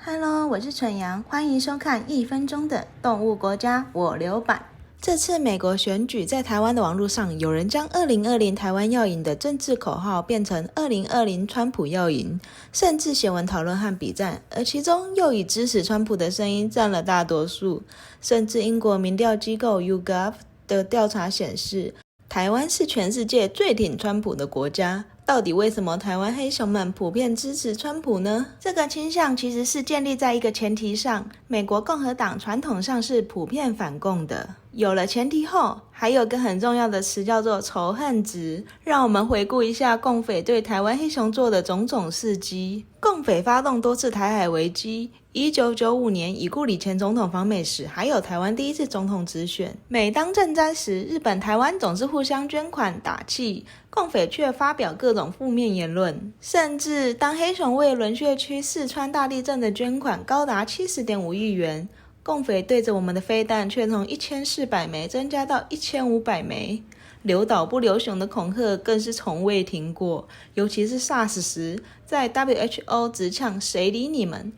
Hello， 我是蠢羊，欢迎收看1分钟的动物国家我留版。这次美国选举，在台湾的网络上，有人将2020台湾要赢的政治口号变成2020川普要赢，甚至写文讨论和比战，而其中又以支持川普的声音占了大多数。甚至英国民调机构 YouGov 的调查显示，台湾是全世界最挺川普的国家。到底为什么台湾黑熊们普遍支持川普呢？这个倾向其实是建立在一个前提上，美国共和党传统上是普遍反共的。有了前提后，还有个很重要的词叫做仇恨值。让我们回顾一下共匪对台湾黑熊做的种种事迹。共匪发动多次台海危机，1995年已故李前总统访美时，还有台湾第一次总统直选。每当赈灾时，日本台湾总是互相捐款打气，共匪却发表各种负面言论。甚至当黑熊为沦血区四川大地震的捐款高达70.5亿元，共匪对着我们的飞弹却从1400枚增加到1500枚，留岛不留熊的恐吓更是从未停过。尤其是 SARS 时，在 WHO 直呛谁理你们，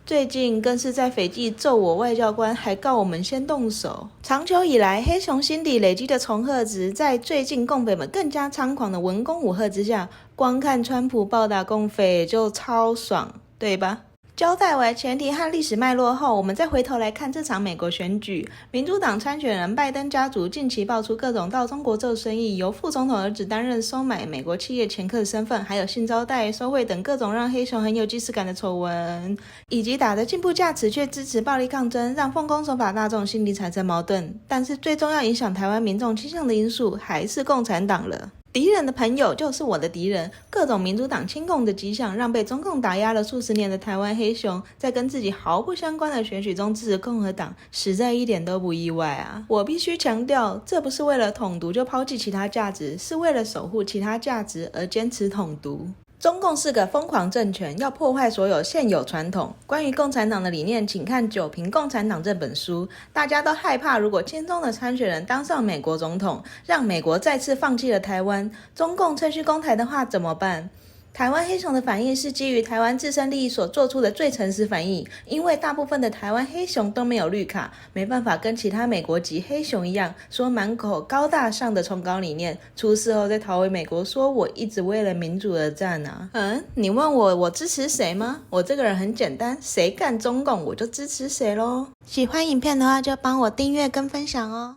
最近更是在斐济咒我外交官，还告我们先动手。长久以来，黑熊心底累积的恐吓值，在最近共匪们更加猖狂的文攻武吓之下，光看川普暴打共匪就超爽，对吧？交代完前提和历史脉络后，我们再回头来看这场美国选举。民主党参选人拜登家族近期爆出各种到中国做生意，由副总统儿子担任收买美国企业掮客身份，还有性招待、收贿等各种让黑熊很有既视感的丑闻，以及打着进步价值却支持暴力抗争，让奉公守法大众心里产生矛盾。但是最重要影响台湾民众倾向的因素还是共产党了。敌人的朋友就是我的敌人，各种民主党亲共的迹象，让被中共打压了数十年的台湾黑熊，在跟自己毫不相关的选举中支持共和党，实在一点都不意外啊！我必须强调，这不是为了统独就抛弃其他价值，是为了守护其他价值而坚持统独。中共是个疯狂政权，要破坏所有现有传统。关于共产党的理念，请看《九评共产党》这本书。大家都害怕，如果亲中的参选人当上美国总统，让美国再次放弃了台湾，中共趁虚攻台的话怎么办？台湾黑熊的反应是基于台湾自身利益所做出的最诚实反应，因为大部分的台湾黑熊都没有绿卡，没办法跟其他美国籍黑熊一样，说满口高大上的崇高理念，出事后再逃回美国说我一直为了民主而战啊。你问我支持谁吗？我这个人很简单，谁干中共我就支持谁咯。喜欢影片的话就帮我订阅跟分享哦。